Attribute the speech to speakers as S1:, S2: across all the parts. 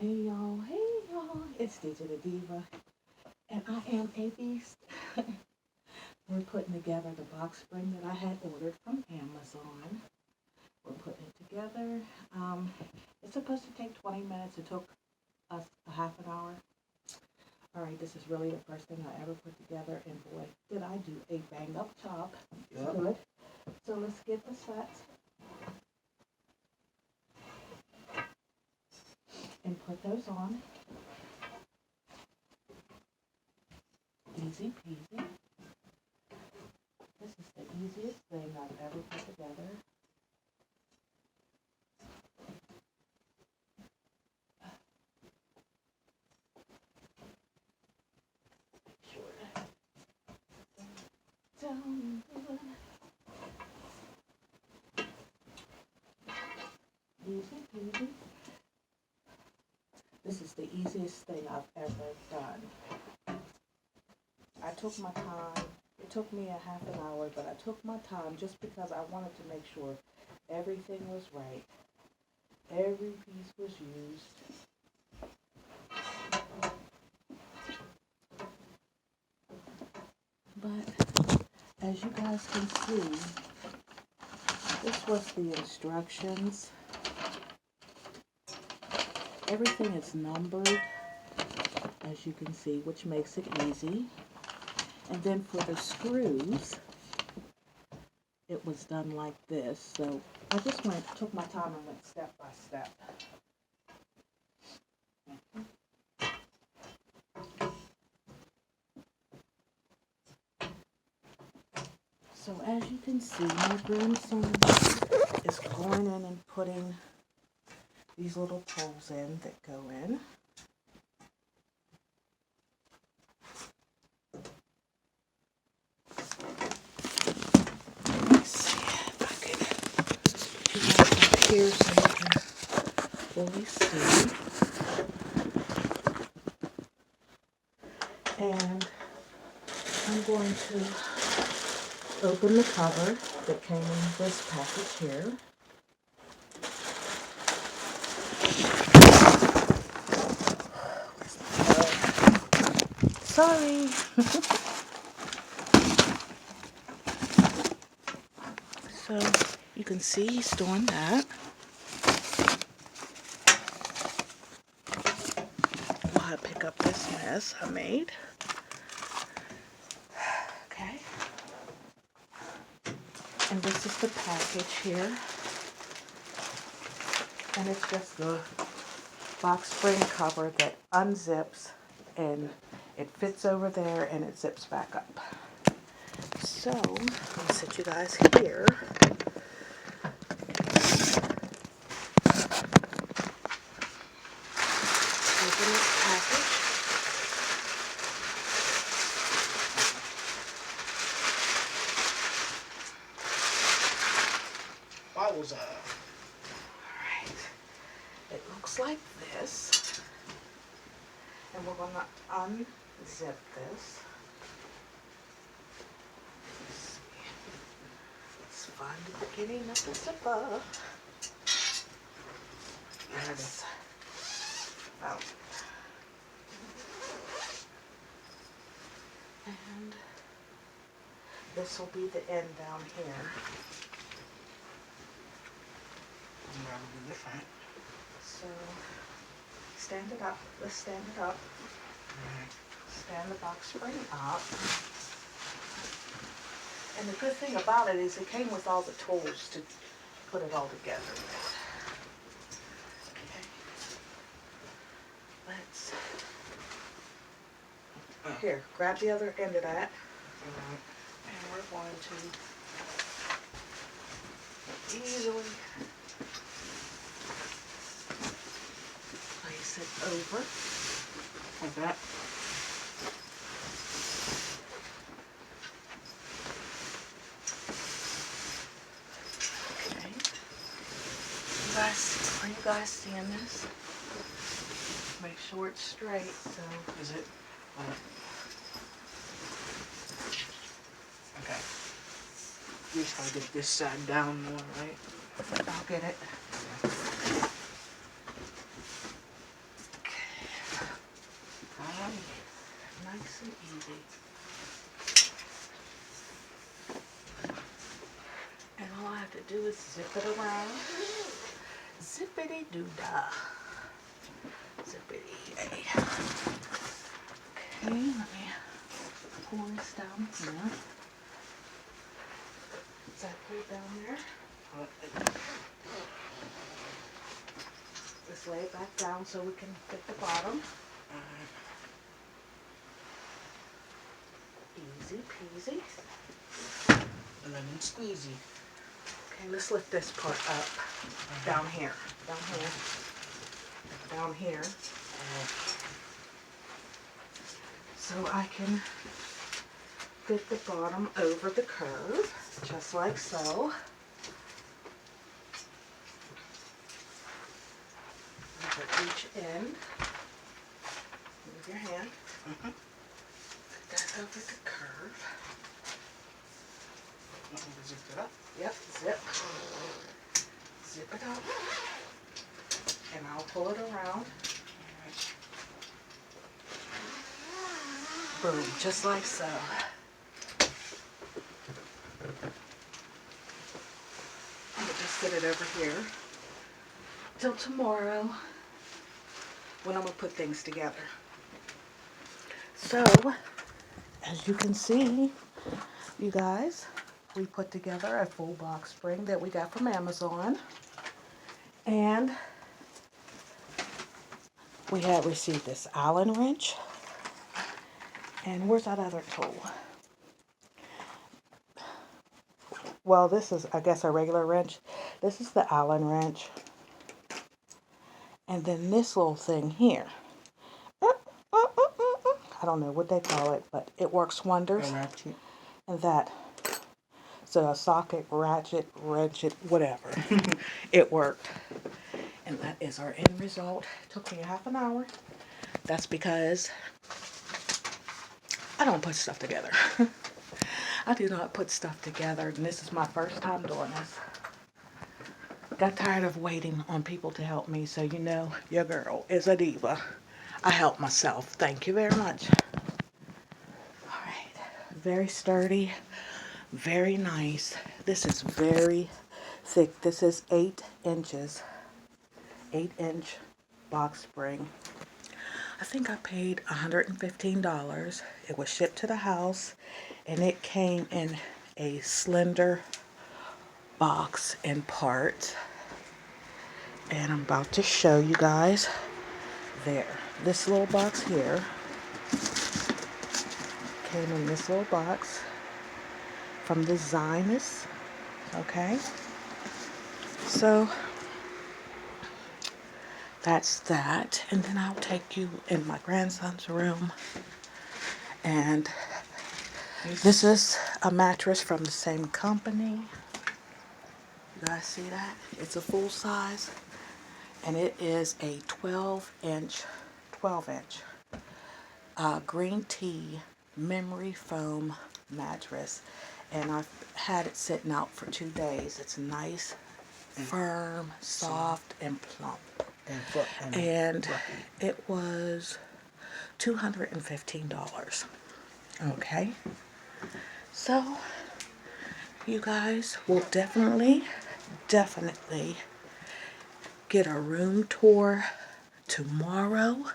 S1: Hey y'all, it's DJ the Diva, and I am a beast. We're putting together the box spring that I had ordered from Amazon. We're putting it together. It's supposed to take 20 minutes. It took us a half an hour. Alright, this is really the first thing I ever put together, and boy, did I do a bang up job.
S2: Yep.
S1: Good. So let's get the sets and put those on. Easy peasy. This is the easiest thing I've ever put together. Make sure that down good. Easy peasy. This is the easiest thing I've ever done. I took my time. It took me a half an hour, but I took my time just because I wanted to make sure everything was right. Every piece was used. But as you guys can see, this was the instructions. Everything is numbered, as you can see, which makes it easy. And then for the screws, it was done like this. So I just took my time and went step by step. So as you can see, my grandson is going in and putting these little poles in that go in. Let's see if I can put you guys up here so you can fully see. And I'm going to open the cover that came in this package here. Sorry. So you can see he's doing that. While I pick up this mess I made. Okay. And this is the package here. And it's just the box spring cover that unzips and it fits over there and it zips back up. So, let me sit you guys here. Open this package.
S2: Wowza.
S1: Alright. It looks like this. And we're going to unzip this. Let's see. Let's find the beginning of the zipper. There it is. Oh. And this will be the end down here.
S2: Probably different.
S1: So, stand it up. Let's stand it up. Stand the box spring up. And the good thing about it is it came with all the tools to put it all together with. Okay. Let's, here, grab the other end of that. And we're going to easily place it over like that. Okay. Are you guys seeing this? Make sure it's straight. So
S2: Is it? Okay. You just gotta get this side down more, right?
S1: I'll get it. zip it around. Zippity doo dah. Zippity yay. Okay, let me pour this down here. Is that pulled down there? Just lay it back down so we can fit the bottom. Easy peasy.
S2: Lemon squeezy.
S1: Okay, let's lift this part up. Down here. Down here. Down here. So I can fit the bottom over the curve, just like so. At each end. Move your hand. Fit that over the curve.
S2: Zip it up.
S1: Yep, zip. Zip it up. And I'll pull it around. Boom, just like so. I'll just sit it over here till tomorrow when I'm gonna put things together. So, as you can see, you guys, we put together a full box spring that we got from Amazon. And we had received this Allen wrench. And where's that other tool? Well, this is, I guess, a regular wrench. This is the Allen wrench. And then this little thing here. I don't know what they call it, but it works wonders.
S2: Ratchet.
S1: And that. So a socket, ratchet, wrench it, whatever. It worked. And that is our end result. Took me half an hour. That's because I don't put stuff together. I do not put stuff together, and this is my first time doing this. Got tired of waiting on people to help me, so you know, your girl is a diva. I help myself. Thank you very much. All right. Very sturdy. Very nice. This is very thick. This is 8 inches. 8-inch box spring. I think I paid $115. It was shipped to the house, and it came in a slender box and parts. And I'm about to show you guys. There. This little box here came in this little box from the Zinus. Okay. So that's that. And then I'll take you in my grandson's room. And this is a mattress from the same company. You guys see that? It's a full size. And it is a 12-inch green tea memory foam mattress. And I've had it sitting out for 2 days. It's nice, firm, soft, and plump. And it was $215. Okay. So, you guys will definitely get a room tour tomorrow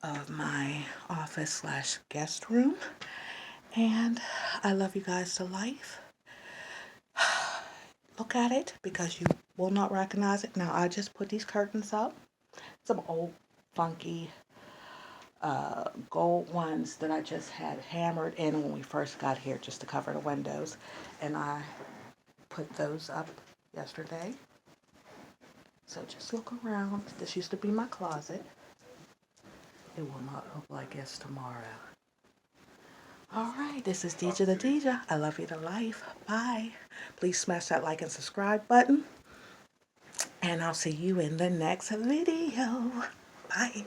S1: of my office / guest room. And I love you guys to life. Look at it because you will not recognize it. Now, I just put these curtains up. Some old funky gold ones that I just had hammered in when we first got here just to cover the windows. And I put those up yesterday. So just look around. This used to be my closet. It will not look like this tomorrow. Alright, this is Deja the Deja. I love you to life. Bye. Please smash that like and subscribe button. And I'll see you in the next video. Bye.